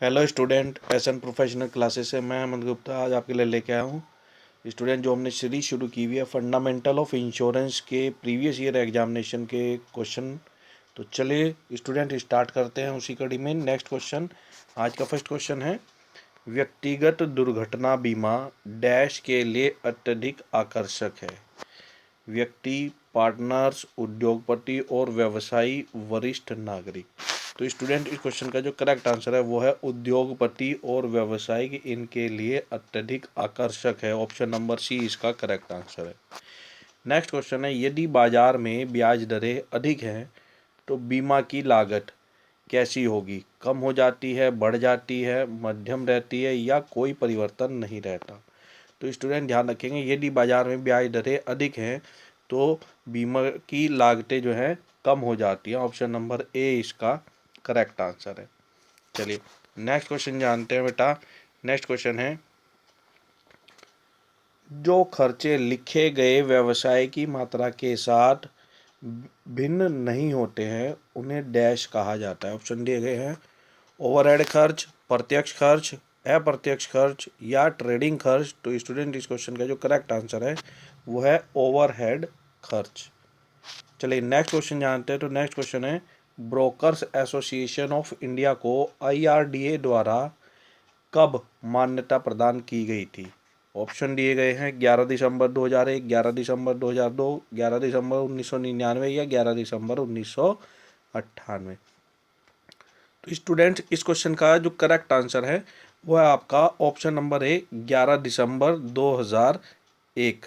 Hello student, SN professional classes से मैं अमन गुप्ता आज आपके लिए लेके आया हूँ। स्टूडेंट, जो हमने सीरीज शुरू की हुई है फंडामेंटल ऑफ इंश्योरेंस के प्रीवियस ईयर एग्जामिनेशन के क्वेश्चन। तो चलिए स्टूडेंट स्टार्ट करते हैं उसी कड़ी में। नेक्स्ट क्वेश्चन, आज का फर्स्ट क्वेश्चन है, व्यक्तिगत दुर्घटना बीमा डैश के लिए अत्यधिक आकर्षक है। व्यक्ति, पार्टनर्स, उद्योगपति और व्यवसायी, वरिष्ठ नागरिक। तो स्टूडेंट, इस क्वेश्चन का जो करेक्ट आंसर है वो है उद्योगपति और व्यवसायिक, इनके लिए अत्यधिक आकर्षक है। ऑप्शन नंबर सी इसका करेक्ट आंसर है। नेक्स्ट क्वेश्चन है, यदि बाजार में ब्याज दरें अधिक हैं तो बीमा की लागत कैसी होगी? कम हो जाती है, बढ़ जाती है, मध्यम रहती है या कोई परिवर्तन नहीं रहता? तो स्टूडेंट ध्यान रखेंगे, यदि बाजार में ब्याज दरें अधिक हैं तो बीमा की लागतें जो हैं कम हो जाती हैं। ऑप्शन नंबर ए इसका करेक्ट आंसर है। चलिए नेक्स्ट क्वेश्चन जानते हैं बेटा। नेक्स्ट क्वेश्चन है, जो खर्चे लिखे गए व्यवसाय की मात्रा के साथ भिन्न नहीं होते हैं उन्हें डैश कहा जाता है। ऑप्शन दिए गए हैं, ओवरहेड खर्च, प्रत्यक्ष खर्च, अप्रत्यक्ष खर्च या ट्रेडिंग खर्च। तो स्टूडेंट, इस क्वेश्चन का जो करेक्ट आंसर है वो है ओवरहेड खर्च। चलिए नेक्स्ट क्वेश्चन जानते हैं। तो नेक्स्ट क्वेश्चन है, ब्रोकर्स एसोसिएशन ऑफ इंडिया को IRDA द्वारा कब मान्यता प्रदान की गई थी? ऑप्शन दिए गए हैं, 11 दिसंबर 2001, 11 दिसंबर 2002, 11 दिसंबर 1999 या 11 दिसंबर 1998। तो स्टूडेंट, इस क्वेश्चन का जो करेक्ट आंसर है वो है आपका ऑप्शन नंबर ए, 11 दिसंबर 2001।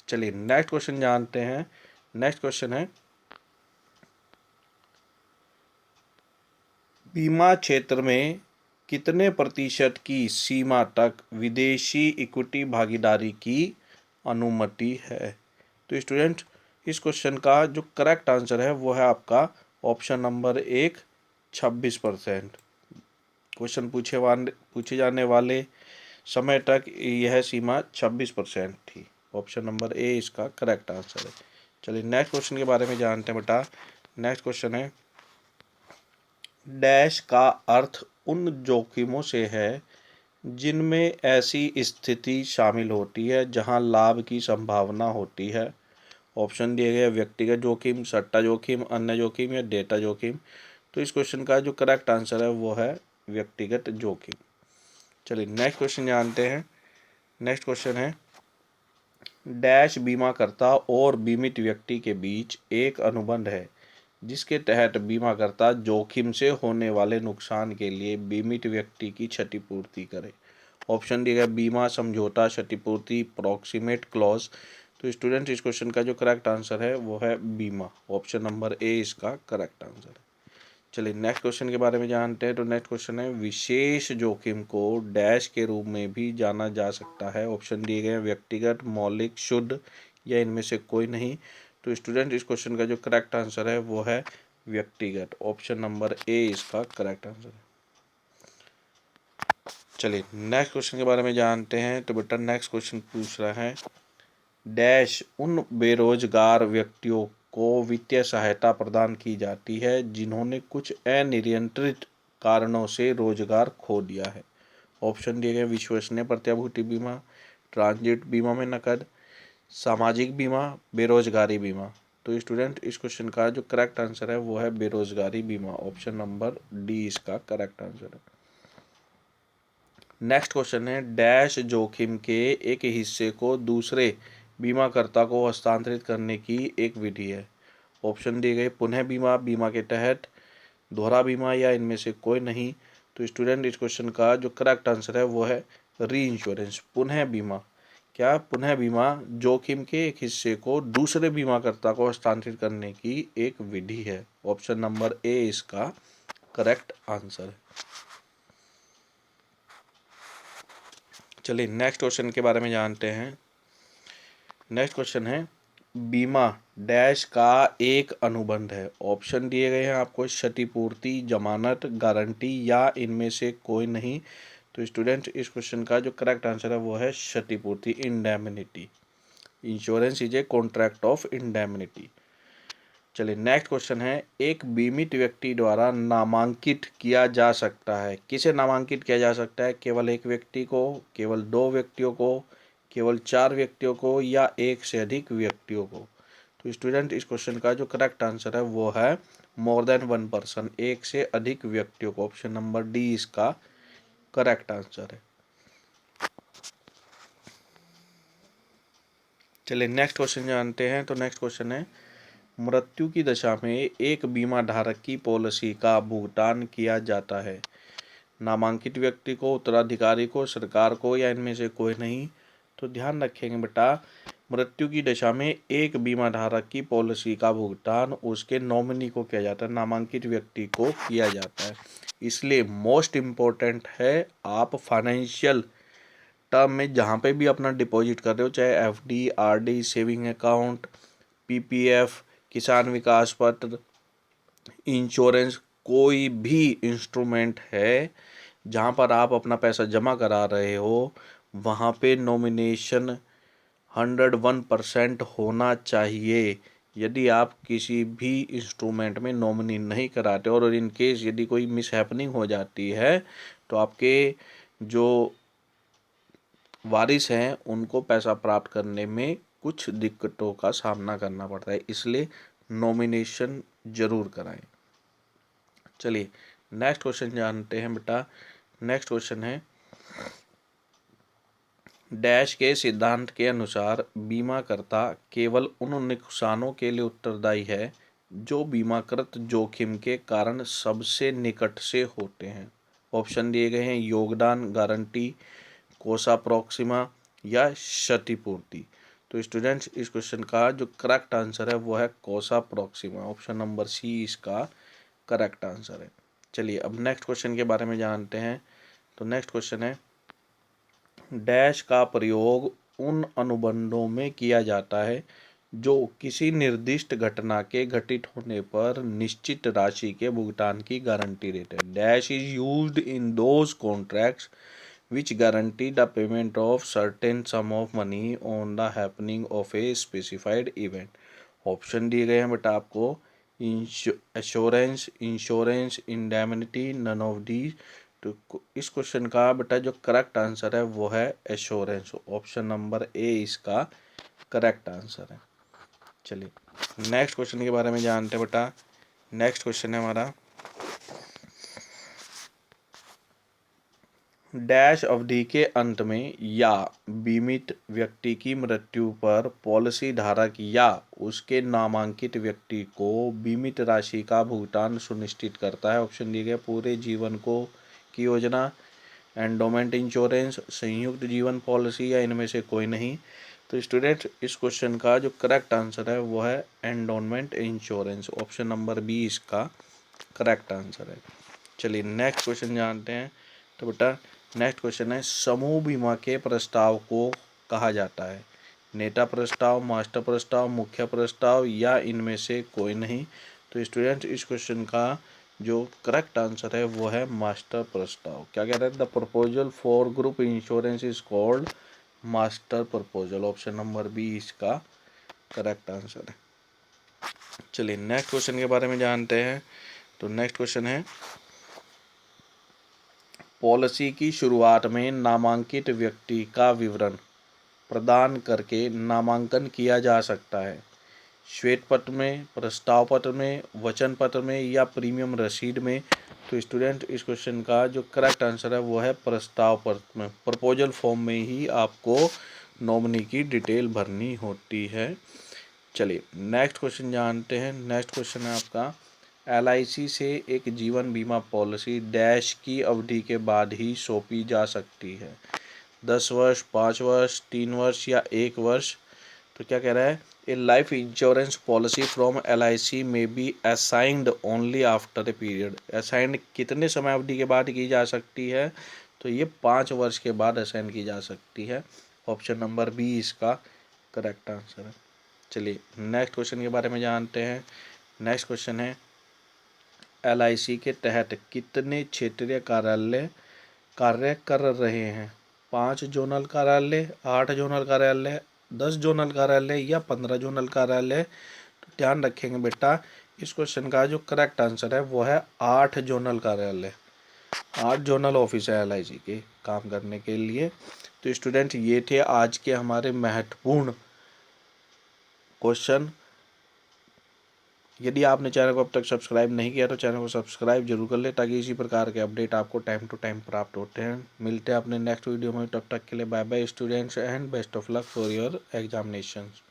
चलिए नेक्स्ट क्वेश्चन जानते हैं। नेक्स्ट क्वेश्चन है, बीमा क्षेत्र में कितने प्रतिशत की सीमा तक विदेशी इक्विटी भागीदारी की अनुमति है? तो स्टूडेंट, इस क्वेश्चन का जो करेक्ट आंसर है वो है आपका ऑप्शन नंबर एक, 26%। क्वेश्चन पूछे जाने वाले समय तक यह सीमा 26% थी। ऑप्शन नंबर ए इसका करेक्ट आंसर है। चलिए नेक्स्ट क्वेश्चन के बारे में जानते हैं बेटा। नेक्स्ट क्वेश्चन है, डैश का अर्थ उन जोखिमों से है जिनमें ऐसी स्थिति शामिल होती है जहां लाभ की संभावना होती है। ऑप्शन दिए गए, व्यक्तिगत जोखिम, सट्टा जोखिम, अन्य जोखिम या डेटा जोखिम। तो इस क्वेश्चन का जो करेक्ट आंसर है वो है व्यक्तिगत जोखिम। चलिए नेक्स्ट क्वेश्चन जानते हैं। नेक्स्ट क्वेश्चन है, डैश बीमाकर्ता और बीमित व्यक्ति के बीच एक अनुबंध है जिसके तहत बीमाकर्ता जोखिम से होने वाले नुकसान के लिए बीमित व्यक्ति की क्षतिपूर्ति करे। ऑप्शन दिया गया, बीमा समझौता, क्षतिपूर्ति, प्रॉक्सिमेट क्लॉज। तो स्टूडेंट, इस क्वेश्चन का जो करेक्ट आंसर है वो है बीमा। ऑप्शन नंबर ए इसका करेक्ट आंसर है। चलिए नेक्स्ट क्वेश्चन के बारे में जानते हैं। तो नेक्स्ट क्वेश्चन है, विशेष जोखिम को डैश के रूप में भी जाना जा सकता है। ऑप्शन दिए गए हैं, व्यक्तिगत, मौलिक, शुद्ध या इनमें से कोई नहीं। तो स्टूडेंट, इस क्वेश्चन का जो करेक्ट आंसर है वो है व्यक्तिगत। ऑप्शन नंबर ए इसका करेक्ट आंसर है। चलिए नेक्स्ट क्वेश्चन के बारे में जानते हैं। तो बेटा नेक्स्ट क्वेश्चन पूछ रहा है, डैश उन बेरोजगार व्यक्तियों को वित्तीय सहायता प्रदान की जाती है जिन्होंने कुछ अनियंत्रित कारणों से रोजगार खो दिया है। ऑप्शन दिए गए, विश्वसनीय प्रतिभूति बीमा, ट्रांजिट बीमा में नकद, सामाजिक बीमा, बेरोजगारी बीमा। तो स्टूडेंट, इस क्वेश्चन का जो करेक्ट आंसर है वो है बेरोजगारी बीमा। ऑप्शन नंबर डी इसका करेक्ट आंसर है। नेक्स्ट क्वेश्चन है, डैश जोखिम के एक हिस्से को दूसरे बीमाकर्ता को हस्तांतरित करने की एक विधि है। ऑप्शन दिए गए, पुनः बीमा, बीमा के तहत, दोहरा बीमा या इनमें से कोई नहीं। तो स्टूडेंट, इस क्वेश्चन का जो करेक्ट आंसर है वो है री इंश्योरेंस, पुनः बीमा। क्या पुनः बीमा जोखिम के एक हिस्से को दूसरे बीमाकर्ता को हस्तांतरित करने की एक विधि है। ऑप्शन नंबर ए इसका करेक्ट आंसर है। चलिए नेक्स्ट क्वेश्चन के बारे में जानते हैं। नेक्स्ट क्वेश्चन है, बीमा डैश का एक अनुबंध है। ऑप्शन दिए गए हैं आपको, क्षतिपूर्ति, जमानत, गारंटी या इनमें से कोई नहीं। तो स्टूडेंट, इस क्वेश्चन का जो करेक्ट आंसर है वो है क्षतिपूर्ति, indemnity. Insurance is a contract of indemnity. चलिए नेक्स्ट क्वेश्चन है, एक बीमित व्यक्ति द्वारा नामांकित किया जा सकता है। किसे नामांकित किया जा सकता है? केवल एक व्यक्ति को, केवल दो व्यक्तियों को, केवल चार व्यक्तियों को, या एक से अधिक व्यक्तियों को। तो स्टूडेंट इस क्वेश्चन का जो करेक्ट आंसर है वो है मोर देन वन पर्सन, एक से अधिक व्यक्तियों को। ऑप्शन नंबर डी इसका करेक्ट आंसर है। चलिए नेक्स्ट क्वेश्चन जानते हैं। तो नेक्स्ट क्वेश्चन है, मृत्यु की दशा में एक बीमा धारक की पॉलिसी का भुगतान किया जाता है। नामांकित व्यक्ति को, उत्तराधिकारी को, सरकार को, या इनमें से कोई नहीं। तो ध्यान रखेंगे बेटा, मृत्यु की दशा में एक बीमा धारक की पॉलिसी का भुगतान उसके नॉमिनी को किया जाता है, नामांकित व्यक्ति को किया जाता है। इसलिए मोस्ट इम्पोर्टेंट है, आप फाइनेंशियल टर्म में जहाँ पे भी अपना डिपॉजिट कर रहे हो, चाहे FD, RD, saving account, PPF, किसान विकास पत्र, इंश्योरेंस, कोई भी इंस्ट्रूमेंट है जहाँ पर आप अपना पैसा जमा करा रहे हो, वहाँ पे नॉमिनेशन 101% होना चाहिए। यदि आप किसी भी इंस्ट्रूमेंट में नॉमिनी नहीं कराते और इन केस यदि कोई मिस हैपनिंग हो जाती है तो आपके जो वारिस हैं उनको पैसा प्राप्त करने में कुछ दिक्कतों का सामना करना पड़ता है, इसलिए नॉमिनेशन जरूर कराएं। चलिए नेक्स्ट क्वेश्चन जानते हैं बेटा। नेक्स्ट क्वेश्चन है, डैश के सिद्धांत के अनुसार बीमाकर्ता केवल उन नुकसानों के लिए उत्तरदायी है जो बीमाकृत जोखिम के कारण सबसे निकट से होते हैं। ऑप्शन दिए गए हैं, योगदान, गारंटी, कोसा प्रॉक्सिमा, या क्षतिपूर्ति। तो स्टूडेंट्स इस क्वेश्चन का जो करेक्ट आंसर है वो है कोसा प्रॉक्सिमा। ऑप्शन नंबर सी इसका करेक्ट आंसर है। चलिए अब नेक्स्ट क्वेश्चन के बारे में जानते हैं। तो नेक्स्ट क्वेश्चन है, डैश का प्रयोग उन अनुबंधों में किया जाता है जो किसी निर्दिष्ट घटना के घटित होने पर निश्चित राशि के भुगतान की गारंटी देते हैं। Dash is used in those contracts which guarantee the payment of certain sum of money on the happening of a specified event। Option दिए गए हैं बेटा आपको, assurance, insurance, indemnity, none of the. तो इस क्वेश्चन का बेटा जो करेक्ट आंसर है वो है एश्योरेंस। ऑप्शन नंबर ए इसका करेक्ट आंसर है। चलिए नेक्स्ट क्वेश्चन के बारे में जानते हैं बेटा। नेक्स्ट क्वेश्चन है हमारा, डैश अवधि के अंत में या बीमित व्यक्ति की मृत्यु पर पॉलिसी धारक या उसके नामांकित व्यक्ति को बीमित राशि का भुगतान सुनिश्चित करता है। ऑप्शन दिए गए, पूरे जीवन को की योजना, एंडोमेंट इंश्योरेंस, संयुक्त जीवन पॉलिसी, या इनमें से कोई नहीं। तो स्टूडेंट इस क्वेश्चन का जो करेक्ट आंसर है वो है endowment insurance. Option number B इसका करेक्ट आंसर है। चलिए नेक्स्ट क्वेश्चन जानते हैं। तो बेटा नेक्स्ट क्वेश्चन है, समूह बीमा के प्रस्ताव को कहा जाता है? नेता प्रस्ताव, मास्टर प्रस्ताव, मुख्य प्रस्ताव, या इनमें से कोई नहीं। तो स्टूडेंट इस क्वेश्चन का जो करेक्ट आंसर है वो है मास्टर प्रस्ताव। क्या कह रहे हैं? The proposal for group insurance is called master proposal. Option number B इसका करेक्ट आंसर है। चलिए नेक्स्ट क्वेश्चन के बारे में जानते हैं। तो नेक्स्ट क्वेश्चन है, पॉलिसी की शुरुआत में नामांकित व्यक्ति का विवरण प्रदान करके नामांकन किया जा सकता है। श्वेत पत्र में, प्रस्ताव पत्र में, वचन पत्र में, या प्रीमियम रसीद में। तो स्टूडेंट इस क्वेश्चन का जो करेक्ट आंसर है वो है प्रस्ताव पत्र में। प्रपोजल फॉर्म में ही आपको नॉमिनी की डिटेल भरनी होती है। चलिए नेक्स्ट क्वेश्चन जानते हैं। नेक्स्ट क्वेश्चन है आपका, एलआईसी से एक जीवन बीमा पॉलिसी डैश की अवधि के बाद ही सौंपी जा सकती है? 10 वर्ष, 5 वर्ष, 3 वर्ष, या 1 वर्ष। तो क्या कह रहा है, a life insurance policy from LIC may be assigned only after a period. Assigned कितने समय अवधि के बाद की जा सकती है? तो ये 5 वर्ष के बाद असाइन की जा सकती है। ऑप्शन नंबर बी इसका करेक्ट आंसर है। चलिए नेक्स्ट क्वेश्चन के बारे में जानते हैं। नेक्स्ट क्वेश्चन है, एलआईसी के तहत कितने क्षेत्रीय कार्यालय कार्य कर रहे हैं? 5 जोनल कार्यालय, 8 जोनल कार्यालय, 10 जोनल कार्यालय, या 15 जोनल कार्यालय। तो ध्यान रखेंगे बेटा, इस क्वेश्चन का जो करेक्ट आंसर है वो है 8 जोनल कार्यालय, 8 जोनल ऑफिस है LIC के काम करने के लिए। तो स्टूडेंट ये थे आज के हमारे महत्वपूर्ण क्वेश्चन। यदि आपने चैनल को अब तक सब्सक्राइब नहीं किया तो चैनल को सब्सक्राइब जरूर कर ले, ताकि इसी प्रकार के अपडेट आपको टाइम टू टाइम प्राप्त होते हैं। मिलते हैं अपने नेक्स्ट वीडियो में, तब तक के लिए bye bye students and best of luck for your examinations.